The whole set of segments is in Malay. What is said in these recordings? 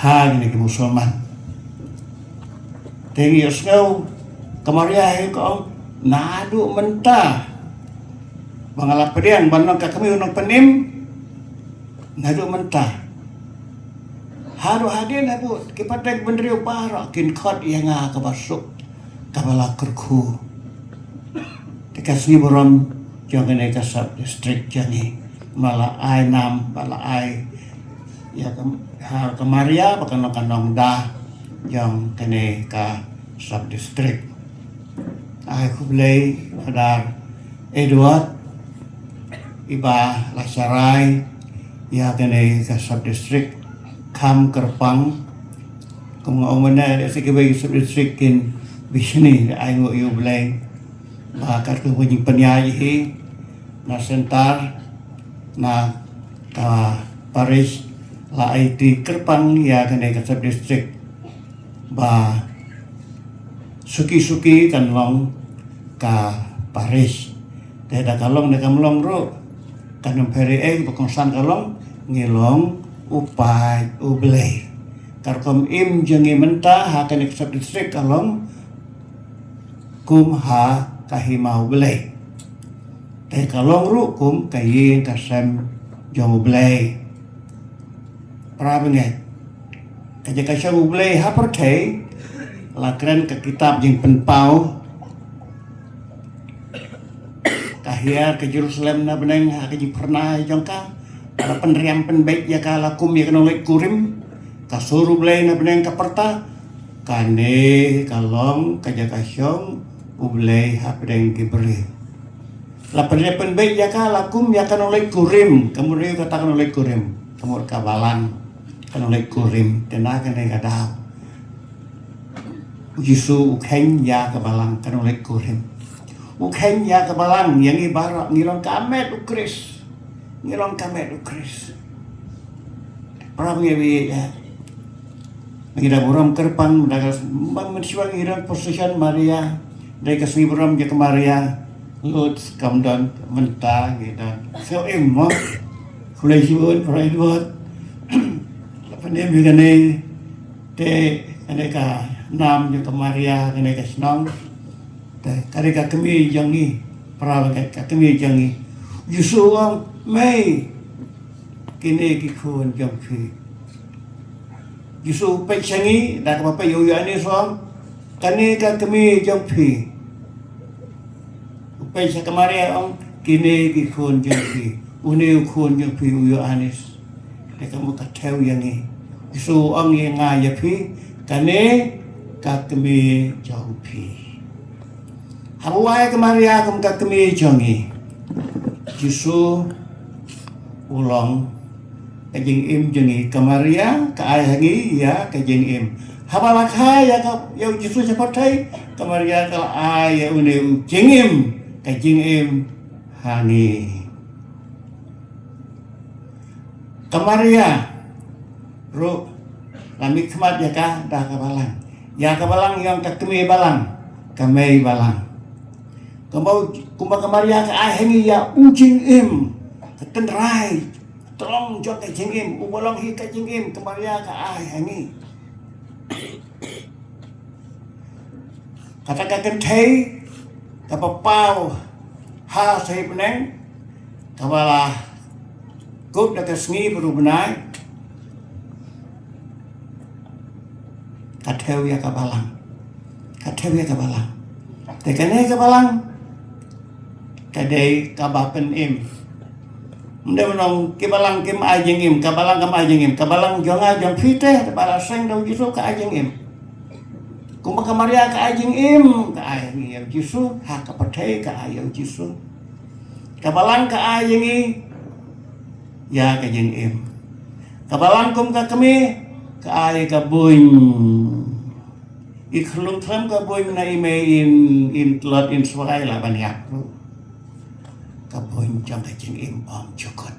hang ni Musliman. Tinggi sekau kemaria kau nadu mentah. Bangalap pedian banang kami unang penim nadu mentah. Haru hadir nabu kipatek bendrio para kin khot yang kabasuk kabala kerku. Tekasni borom jangan ekasap distrik jangi malah ai nam malah ai ya kemaria pakai kanong dah yang kene ka sub distrik. Ai kublai hadar Edward iba lasarai ya kene ka sub distrik kam kerpang kumangomana ada sekibai sub distrik kin bisni ai ngo yu blai bakar tu bunyi penyayi na sentar na ka Paris la IT kerpang ya kene ka sub distrik ba suki-suki kan long ka Paris teda kalong de kamlong ro kanong peri pekongsan kalong ngilong upai ublay karkom im jengi mentah ha kene ka sub distrik kalong kum ha kahimau belai teh kalong ru kum kayin kasem jong belai prabenget kaja kasem belai ha pertai lakren ke kitab jing penpau kahia ke Jerusalem na beneng ha kaji pernah jongka ada penriam penbaik ya kala kum ya kanolek kurim kasuru belai na beneng kaperta kane kalong kaja kasyong ublay hapdeng kibri. Lapan penbaik ya kalakum ya kan oleh kurim, kamu dia katakan oleh kurim, kamu kabalan kan oleh kurim, tenaga nega dah. Jisu ukhen ya kabalang kan oleh kurim. Ukhen ya kabalang yang ibarat ngilong kamet ukris, ngilong kamet ukris. Orang ngebi ya. Mengira buram kerpang, mendagas mensiwang ngiran posisian Maria. Dari kesini beram je kemaria lut kamdan mentah gitu. So emma kulai siun kulai buat pandai begini te aneka nam je kemaria aneka senang te karika kami jangi perawakan kami jangi justru orang Mei kini kikun jampi justru pecangi dah apa yoyo ani soang kani kami jampi Paisa kemarin ang kini kikun jengpi, uni ukun jengpi uyo anis. Deka muka teu yang ni. Isu ang yang ngaya pi, kane kakmi jengpi. Habuai kemarin ang kakmi jengi. Isu ulang kajing im jengi kemarin kaayangi ya kajing im. Habalakha ya ka ya Isu seperti kemarin kala ay uni jengim. Kajing im hani kemaria ru lamik kemat ya kah dah kabalang ya kabalang yang kakemi balang kamei balang kembau kumba kemaria ka ahengi ya ujing im ketenrai tolong jok kajing im ubolong hi kajing im kemaria ka ahengi katakan thei kapapau ha saya peneng kabala kup dak sengi baru benai Katheu ya kabalang. Katheu ya kabalang. Te kane kabalang. Kadai kabapen im. Mda menong kibalang kim ajeng im. Kabalang kam ajeng im. Kabalang jong ajeng fiteh. Bala seng dau jisu ka ajeng im. Kumpa kamaria ka ajeng im. Ka ajeng im jisu. Ha kapatay ka ayaw jisu. Kabalang ka ajeng im. Ya ka ajeng im. Kabalang kum ka kami. Ka ay ka buin. Iklum tram ka buin na ime in tlot in sway la banyak. Ka buin jang ka jeng im om chukot.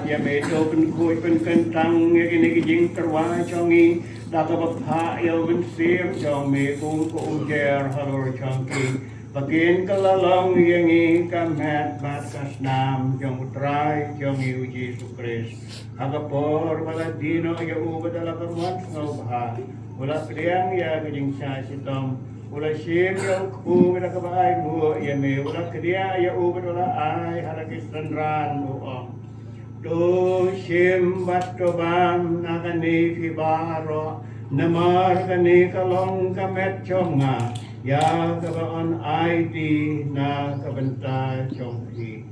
Ya meto pen kuy pen kentang ya kini kijing terwai chongi daka bapha ya ben sim chong me kung ko ujer halor chongki bakin kalalong yangi kamet bat kasnam jong utrai jong uji sukris agapor baladino ya ubadala perwan ngobha ula kriang ya kijing sa sitong ula sim ya ku bida kabai bu ya me ula kriya ya ubadala ai halakis ranran uong do shim batto bam nagani fibaro namar kani kalong kamet chonga ya kabaon ID na kabenta chongki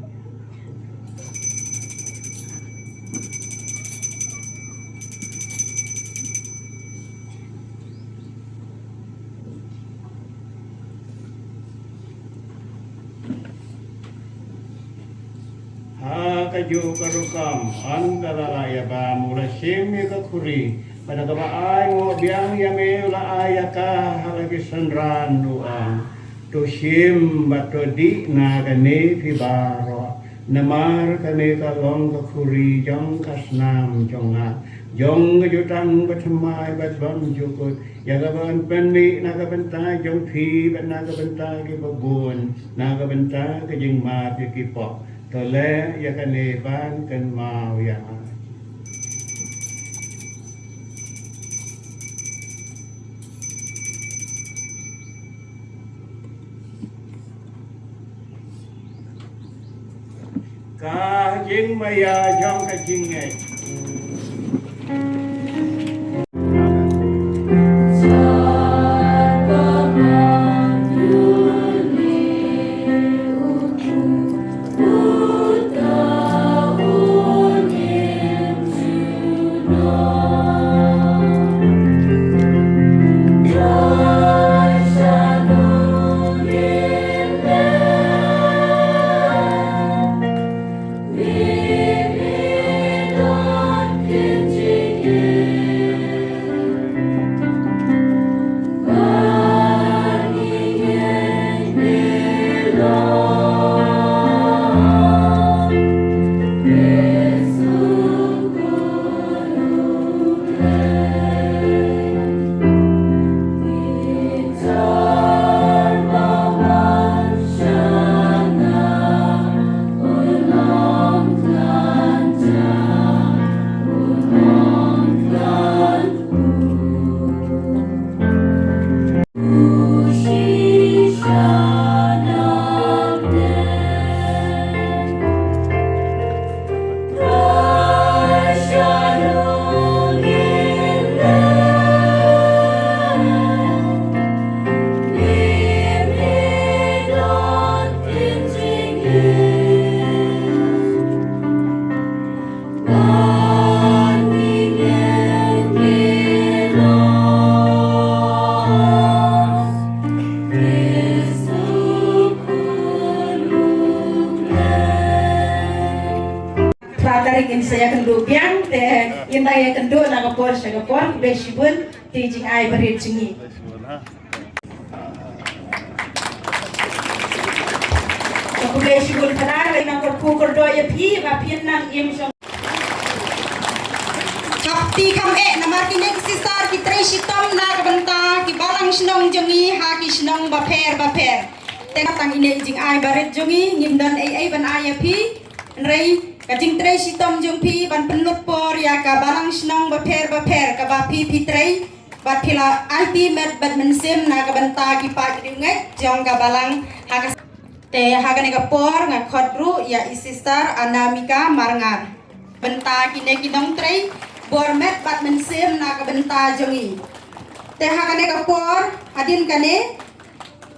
kaju karukam antara ya ba mula sim ya kuri pada kaba ay mo biang ya me ula ayaka halagi sanran nuang to sim bato di na gane fibaro namar kane kalong kuri jong kasnam jonga jong kejutan bersemai batbam jukut ya kaban pendi na kabenta jong fi bat na kabenta ki babun na kabenta ke jing ma pi ki po tole ya kane ban kan mau ya ka jing maya jong ka jing ngai We gendang ya kendo na kapor siya kapor besibun teaching ay barit singi. Kapor besibun kanar ay nang korpukor do ya pi bapian nang im siyang. Kapti kam na martinek sisar ki tresitom na kabanta ki balang sinong jongi ha ki sinong baper. Tengah tang ine jing ai barit jongi ngimdan ai ban ai pi rei kajing tresitom jong pi ban penlut por ya ka balang sinong baper ka ba pi trei bat pila ai pi met bat mensem na kabanta ki pa ngai jong ka balang ha te ha ka ne ka por nga khodru ya isistar anamika marngar benta kine kinong trei bormet bat mensem na kabenta jongi te ha ka ne ka por adin kane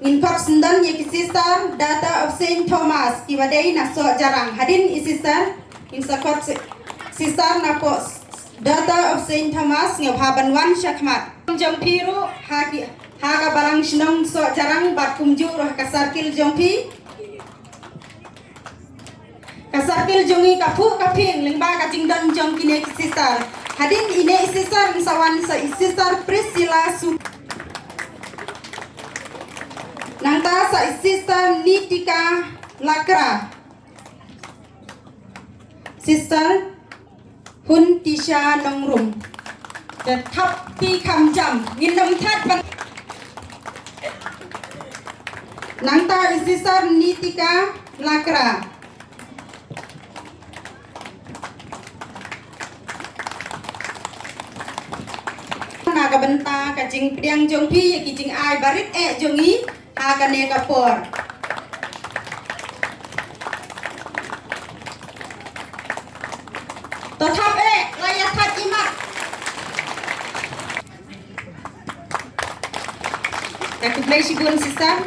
in Pakistan ye kisisar data of Saint Thomas kiwadei na so jarang hadin isisar in sakot sisar na po data of Saint Thomas nge habanwan syakmat jong piru ha ka balang sinong so jarang bat kumjur ka sarkil jong pi ka sarkil jongi ka pu ka ping lingba ka jingdan jong kine kisisar hadin ine isisar sawan sa isisar Priscilla su Nanta sa Sister Nitika Lakra, Sister Hun Tisha Nongrum, the top Ti Kam Jam, Ginam Tat Nanta Sister Nitika Lakra. Naga benta kacing priang jong pi kicing ai barit jongi agane kapor tetap layak tak imat kakut lay sigun sisa